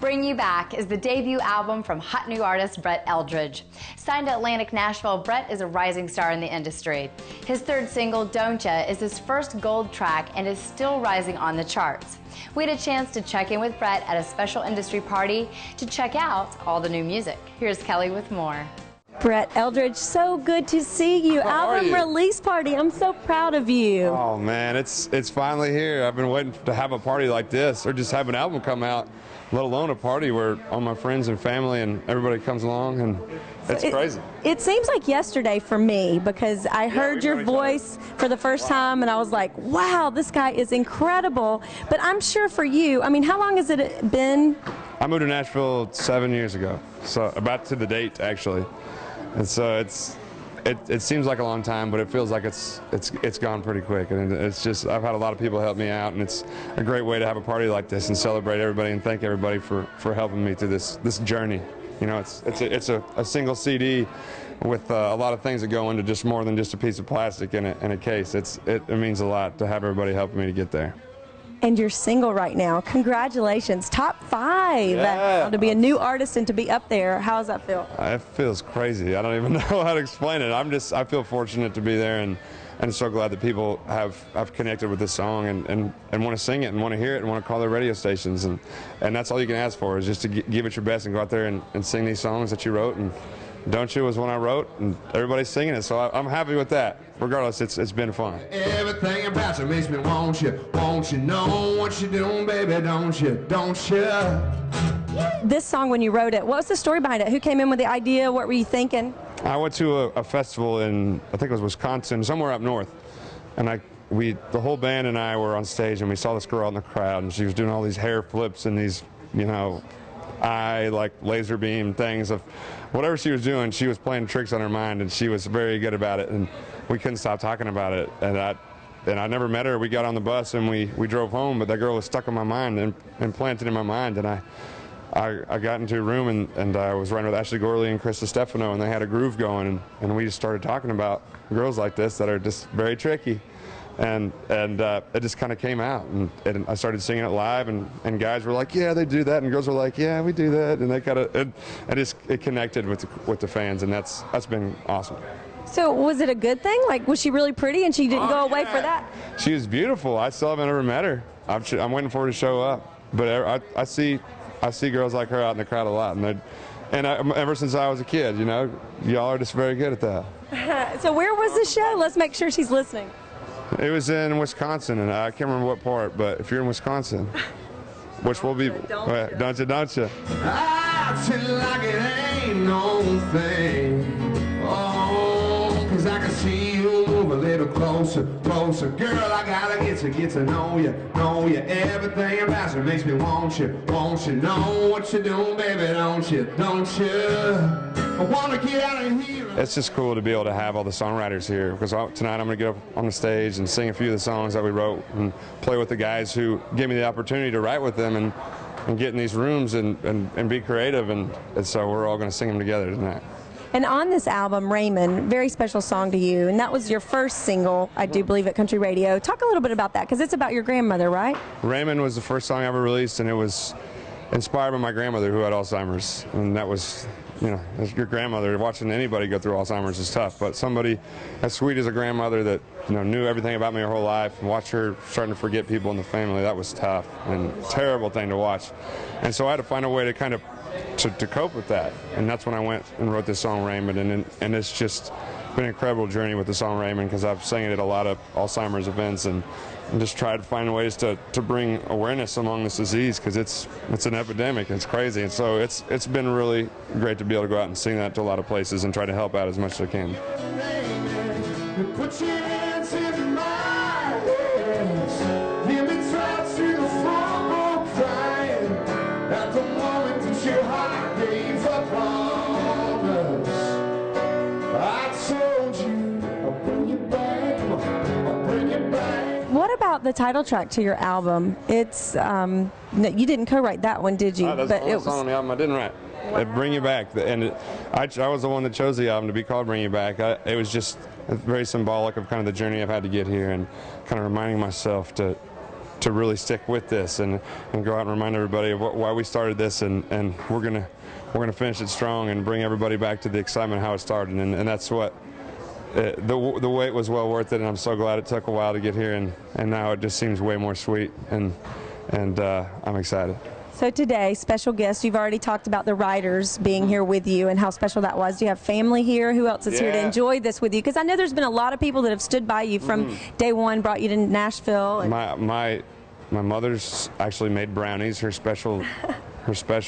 Bring You Back is the debut album from hot new artist Brett Eldredge. Signed to Atlantic Nashville, Brett is a rising star in the industry. His third single, Don't Ya, is his first gold track and is still rising on the charts. We had a chance to check in with Brett at a special industry party to check out all the new music. Here's Kelly with more. Brett Eldredge, so good to see you. Album release party. I'm so proud of you. Oh man, it's finally here. I've been waiting to have a party like this, or just have an album come out, let alone a party where all my friends and family and everybody comes along, and it's crazy. It seems like yesterday for me, because I heard your voice for the first time and I was like, wow, this guy is incredible. But I'm sure for you, I mean, how long has it been? I moved to Nashville 7 years ago, so about to the date actually. And so it seems like a long time, but it feels like it's gone pretty quick. And it's just, I've had a lot of people help me out, and it's a great way to have a party like this and celebrate everybody and thank everybody for helping me through this journey. You know, it's a single CD with a lot of things that go into just more than just a piece of plastic in a case. It means a lot to have everybody helping me to get there. And you're single right now. Congratulations, top 5. Yeah. To be a new artist and to be up there, how does that feel? It feels crazy. I don't even know how to explain it. I feel fortunate to be there, and so glad that people have connected with this song and want to sing it and want to hear it and want to call their radio stations, and that's all you can ask for, is just to give it your best and go out there and sing these songs that you wrote. And Don't You was one I wrote, and everybody's singing it, so I'm happy with that. Regardless, it's been fun. Everything about you makes me want you know what you're doing, baby, don't you? This song, when you wrote it, what was the story behind it? Who came in with the idea? What were you thinking? I went to a festival in, I think it was Wisconsin, somewhere up north, and the whole band and I were on stage, and we saw this girl in the crowd, and she was doing all these hair flips and these, you know, like laser beam things of whatever she was doing. She was playing tricks on her mind, and she was very good about it, and we couldn't stop talking about it. And I never met her. We got on the bus and we drove home, but that girl was stuck in my mind and implanted in my mind. And I got into a room and I was riding with Ashley Gorley and Krista Stefano, and they had a groove going, and we just started talking about girls like this that are just very tricky. And it just kind of came out, and I started singing it live, and guys were like, yeah, they do that, and girls were like, yeah, we do that, and they kind of it connected with the fans, and that's been awesome. So was it a good thing? Like, was she really pretty and she didn't go away for that? She was beautiful. I still haven't ever met her. I'm waiting for her to show up, but I see girls like her out in the crowd a lot, and ever since I was a kid, you know, y'all are just very good at that. So where was the show? Let's make sure she's listening. It was in Wisconsin, and I can't remember what part, but if you're in Wisconsin, which will be, don't you? I tell you like it ain't no thing. Oh, 'cause I can see you move a little closer. Girl, I gotta get to know you. Everything about you makes me want you know what you're doing, baby, don't you? I wanna get out of here. It's just cool to be able to have all the songwriters here, because tonight I'm going to get up on the stage and sing a few of the songs that we wrote and play with the guys who gave me the opportunity to write with them and get in these rooms and be creative, and so we're all going to sing them together tonight. And on this album, Raymond, very special song to you, and that was your first single, I do believe, at Country Radio. Talk a little bit about that, because it's about your grandmother, right? Raymond was the first song I ever released, and it was inspired by my grandmother, who had Alzheimer's, and that was, you know, as your grandmother, watching anybody go through Alzheimer's is tough, but somebody as sweet as a grandmother that, you know, knew everything about me her whole life, and watch her starting to forget people in the family, that was tough and a terrible thing to watch. And so I had to find a way to kind of to cope with that, and that's when I went and wrote this song Raymond, and it's just been an incredible journey with the song Raymond, because I've sang it at a lot of Alzheimer's events and just tried to find ways to bring awareness among this disease, because it's an epidemic. It's crazy, and so it's been really great to be able to go out and sing that to a lot of places and try to help out as much as I can. Put your hands in my hands. Let me try to the floor, crying at the moment that your heart gave up on us. I told you I'll bring you back. I'll bring you back. What about the title track to your album? It's no, you didn't co-write that one, did you? That's the only song on the album I didn't write. Wow. Bring You Back, and I was the one that chose the album to be called Bring You Back. It was just very symbolic of kind of the journey I've had to get here, and kind of reminding myself to to really stick with this and go out and remind everybody of why we started this, and we're gonna finish it strong and bring everybody back to the excitement of how it started, and that's what the wait was well worth it, and I'm so glad it took a while to get here, and now it just seems way more sweet, and I'm excited. So today, special guest, you've already talked about the riders being here with you and how special that was. Do you have family here? Who else is here to enjoy this with you? Because I know there's been a lot of people that have stood by you from day one, brought you to Nashville. And my mother's actually made brownies, her special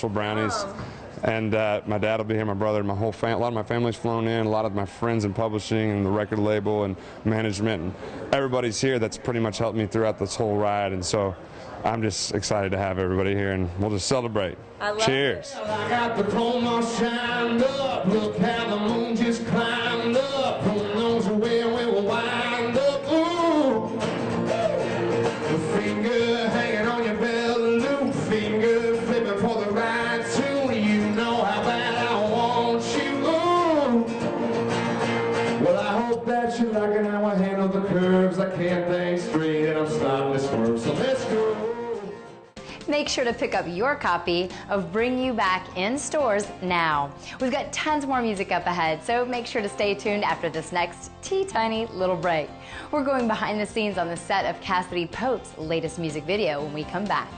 brownies. Oh. And my dad will be here, my brother, my whole family. A lot of my family's flown in, a lot of my friends in publishing and the record label and management, and everybody's here that's pretty much helped me throughout this whole ride, and so I'm just excited to have everybody here, and we'll just celebrate. Cheers. I got the chrome all shined up. Look how the moon just climbed up. Who knows where we will wind up? Ooh. The finger hanging on your belly loop, finger flipping for the ride too. You know how bad I want you. Ooh. Well, I hope that you like it how I handle the curves. I can't think straight and I'm starting to swerve. So let's go. Make sure to pick up your copy of Bring You Back in stores now. We've got tons more music up ahead, so make sure to stay tuned after this next teeny little break. We're going behind the scenes on the set of Cassidy Pope's latest music video when we come back.